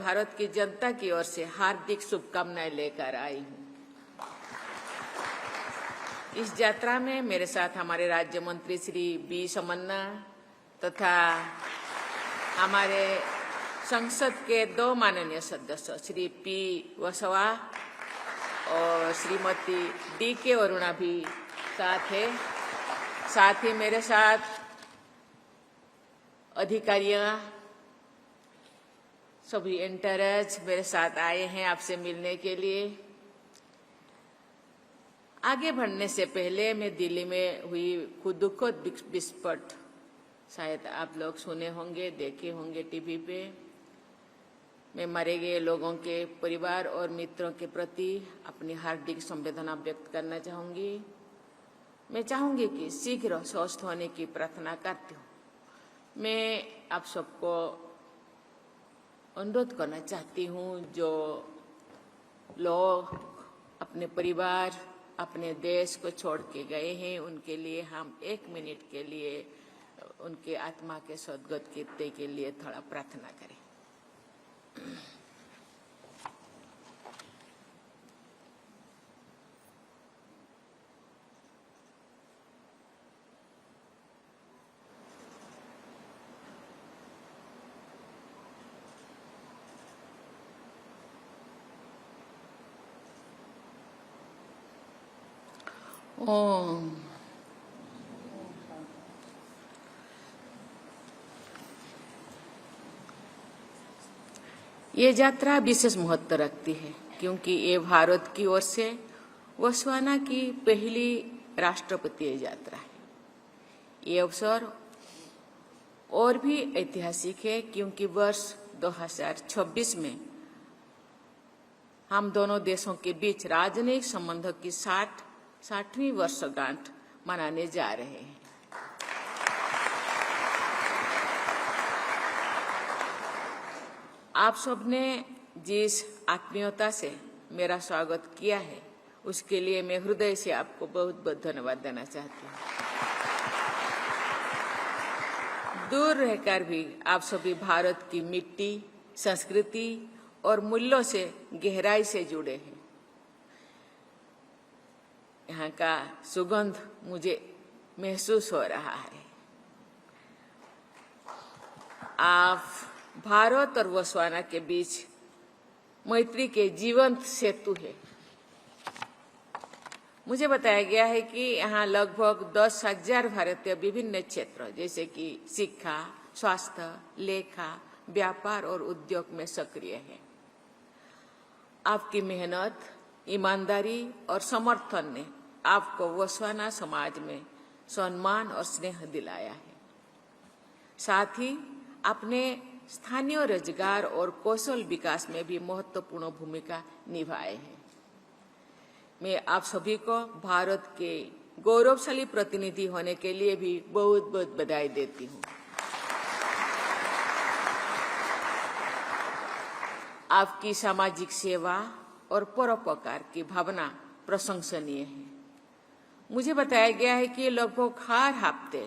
भारत की जनता की ओर से हार्दिक शुभकामनाएं लेकर आई हूं। इस यात्रा में मेरे साथ हमारे राज्य मंत्री श्री बी समन्ना तथा हमारे संसद के 2 माननीय सदस्य श्री पी वसवा और श्रीमती डी के वरुणा भी साथ है। साथ ही मेरे साथ अधिकारियां सभी एंटरज मेरे साथ आए हैं आपसे मिलने के लिए। आगे बढ़ने से पहले मैं दिल्ली में हुई दुखद विस्फोट शायद आप लोग सुने होंगे, देखे होंगे टीवी पे। मैं मरे गए लोगों के परिवार और मित्रों के प्रति अपनी हार्दिक संवेदना व्यक्त करना चाहूंगी। मैं चाहूंगी कि शीघ्र स्वस्थ होने की प्रार्थना करती हूँ। मैं आप सबको अनुरोध करना चाहती हूँ, जो लोग अपने परिवार अपने देश को छोड़ के गए हैं, उनके लिए हम 1 मिनट के लिए उनके आत्मा के सद्गति के लिए थोड़ा प्रार्थना करें। ओम। ये यात्रा विशेष महत्व रखती है क्योंकि ये भारत की ओर से बोत्सवाना की पहली राष्ट्रपतीय यात्रा है। ये अवसर और भी ऐतिहासिक है क्योंकि वर्ष 2026 में हम दोनों देशों के बीच राजनयिक संबंधों की 60वीं वर्षगांठ मनाने जा रहे हैं। आप सबने जिस आत्मीयता से मेरा स्वागत किया है, उसके लिए मैं हृदय से आपको बहुत बहुत धन्यवाद देना चाहती हूँ। दूर रहकर भी आप सभी भारत की मिट्टी, संस्कृति और मूल्यों से गहराई से जुड़े हैं। यहाँ का सुगंध मुझे महसूस हो रहा है। आप भारत और बोत्सवाना के बीच मैत्री के जीवंत सेतु है। मुझे बताया गया है कि यहाँ लगभग 10,000 भारतीय विभिन्न क्षेत्रों जैसे कि शिक्षा, स्वास्थ्य, लेखा, व्यापार और उद्योग में सक्रिय है। आपकी मेहनत, ईमानदारी और समर्थन ने आपको बोत्सवाना समाज में सम्मान और स्नेह दिलाया है। साथ ही आपने स्थानीय रोजगार और कौशल विकास में भी महत्वपूर्ण भूमिका निभाए हैं। मैं आप सभी को भारत के गौरवशाली प्रतिनिधि होने के लिए भी बहुत बहुत बधाई देती हूँ। आपकी सामाजिक सेवा और परोपकार की भावना प्रशंसनीय है। मुझे बताया गया है कि लगभग हर हफ्ते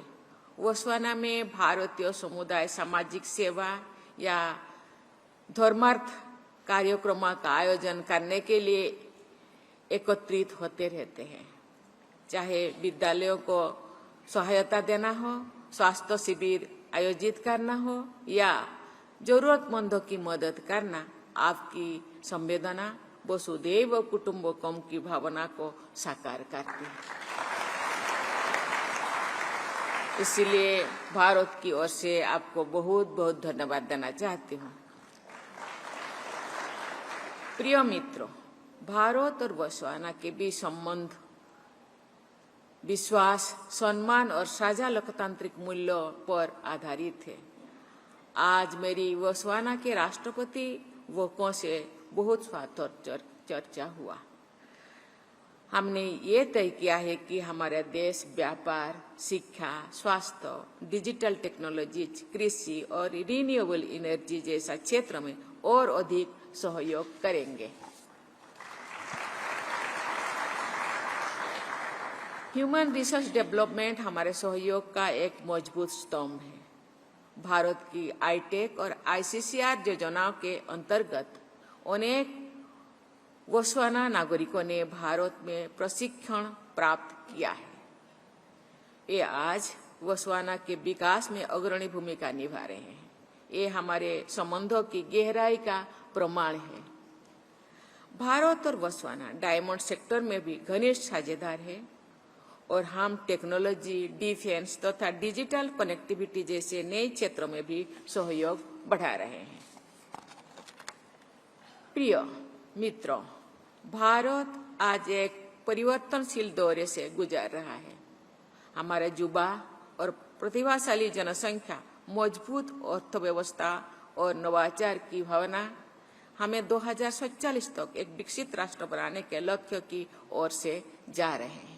बोत्सवाना में भारतीय समुदाय सामाजिक सेवा या धर्मार्थ कार्यक्रमों का आयोजन करने के लिए एकत्रित होते रहते हैं। चाहे विद्यालयों को सहायता देना हो, स्वास्थ्य शिविर आयोजित करना हो या जरूरतमंदों की मदद करना, आपकी संवेदना वसुधैव कुटुंबकम की भावना को साकार करती है। इसलिए भारत की ओर से आपको बहुत बहुत धन्यवाद देना चाहती हूँ। प्रिय मित्रों, भारत और बोत्सवाना के बीच संबंध विश्वास, सम्मान और साझा लोकतांत्रिक मूल्यों पर आधारित है। आज मेरी बोत्सवाना के राष्ट्रपति वोको से बहुत स्वागत चर्चा हुआ। हमने ये तय किया है कि हमारा देश व्यापार, शिक्षा, स्वास्थ्य, डिजिटल टेक्नोलॉजी, कृषि और रिन्यूएबल एनर्जी जैसा क्षेत्र में और अधिक सहयोग करेंगे। ह्यूमन रिसोर्स डेवलपमेंट हमारे सहयोग का एक मजबूत स्तंभ है। भारत की आईटेक और आईसीसीआर योजनाओं के अंतर्गत अनेक बोत्सवाना नागरिकों ने भारत में प्रशिक्षण प्राप्त किया है। ये आज बोत्सवाना के विकास में अग्रणी भूमिका निभा रहे हैं। ये हमारे संबंधों की गहराई का प्रमाण है। भारत और बोत्सवाना डायमंड सेक्टर में भी घनिष्ठ साझेदार है और हम टेक्नोलॉजी, डिफेंस तथा डिजिटल कनेक्टिविटी जैसे नए क्षेत्रों में भी सहयोग बढ़ा रहे हैं। प्रिय मित्रों, भारत आज एक परिवर्तनशील दौरे से गुजर रहा है। हमारा युवा और प्रतिभाशाली जनसंख्या, मजबूत अर्थव्यवस्था और नवाचार की भावना हमें 2047 तक एक विकसित राष्ट्र बनाने के लक्ष्य की ओर से जा रहे हैं।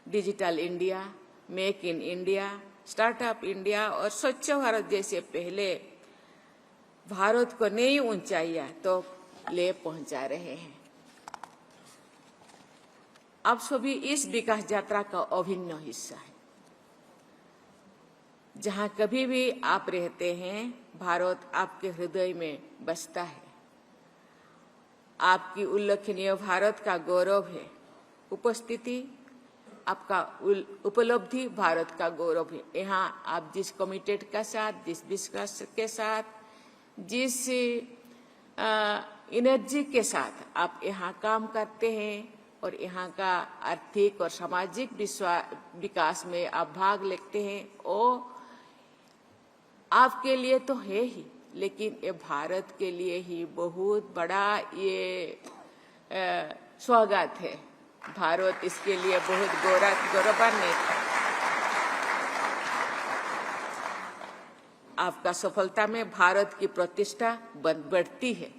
Digital India, make in India, startup India और स्वच्छ भारत जैसे पहले भारत को नई ऊंचाइयां तो ले पहुंचा रहे हैं। आप सभी इस विकास यात्रा का अभिन्न हिस्सा है। जहां कभी भी आप रहते हैं, भारत आपके हृदय में बसता है। आपकी उल्लेखनीय भारत का गौरव है। उपस्थिति आपका उपलब्धि भारत का गौरव है। यहाँ आप जिस कमिटेड का साथ, जिस विश्वास के साथ, जिस एनर्जी के साथ आप यहाँ काम करते हैं और यहाँ का आर्थिक और सामाजिक विकास में आप भाग लेते हैं, वो आपके लिए तो है ही, लेकिन ये भारत के लिए ही बहुत बड़ा ये स्वागत है। भारत इसके लिए बहुत गौरवान्वित है। आपका सफलता में भारत की प्रतिष्ठा बढ़ती है।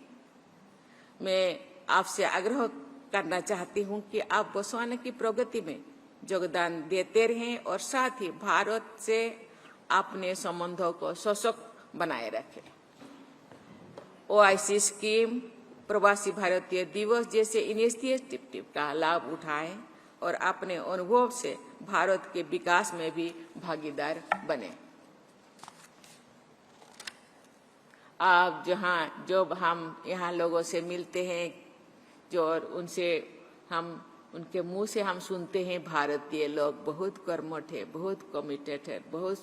मैं आपसे आग्रह करना चाहती हूं कि आप बोत्सवाना की प्रगति में योगदान देते रहें और साथ ही भारत से अपने संबंधों को सशक्त बनाए रखें। ओआईसी स्कीम, प्रवासी भारतीय दिवस जैसे इनिशिएटिव का लाभ उठाएं और अपने अनुभव से भारत के विकास में भी भागीदार बने। आप जब हम यहाँ लोगों से मिलते हैं, जो और उनसे हम उनके मुंह से हम सुनते हैं भारतीय लोग बहुत कर्मठ है, बहुत कमिटेड है, बहुत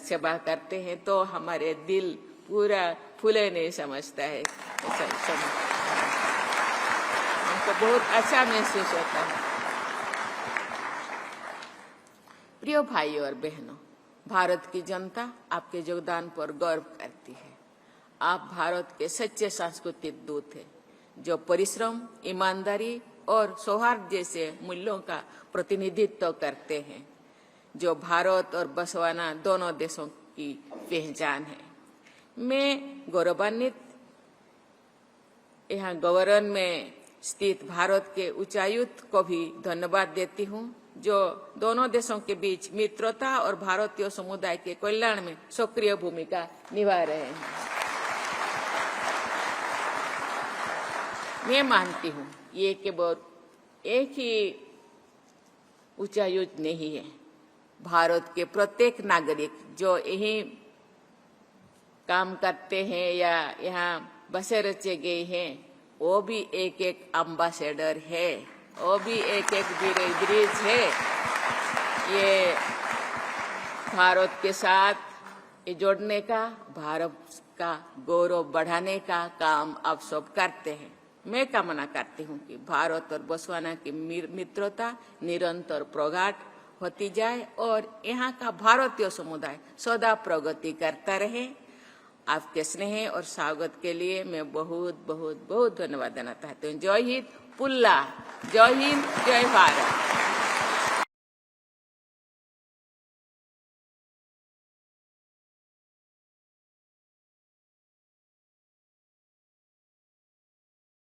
सेवा करते हैं, तो हमारे दिल पूरा फूले नहीं समझता है। हमको बहुत अच्छा महसूस होता है। प्रिय भाइयों और बहनों, भारत की जनता आपके योगदान पर गर्व करती है। आप भारत के सच्चे सांस्कृतिक दूत हैं, जो परिश्रम, ईमानदारी और सौहार्द जैसे मूल्यों का प्रतिनिधित्व करते हैं, जो भारत और बोत्सवाना दोनों देशों की पहचान है। मैं गौरवान्वित यहाँ गवर्नर में स्थित भारत के उच्चायुक्त को भी धन्यवाद देती हूँ, जो दोनों देशों के बीच मित्रता और भारतीय समुदाय के कल्याण में सक्रिय भूमिका निभा रहे हैं। मैं मानती हूँ ये केवल एक ही उच्चायुक्त नहीं है। भारत के प्रत्येक नागरिक जो यही काम करते हैं या यहाँ बसे रचे गए हैं, वो भी एक एक एम्बेसडर है, वो भी एक एक ब्रिज है। ये भारत के साथ जोड़ने का, भारत का गौरव बढ़ाने का काम आप सब करते हैं। मैं कामना करती हूँ कि भारत और बोत्सवाना की मित्रता निरंतर प्रगाढ़ होती जाए और यहाँ का भारतीय समुदाय सदा प्रगति करता रहे। आपके स्नेह और स्वागत के लिए मैं बहुत बहुत बहुत धन्यवाद देना चाहती हूँ। जय हिंद, पुल्ला, जय हिंद, जय भारत।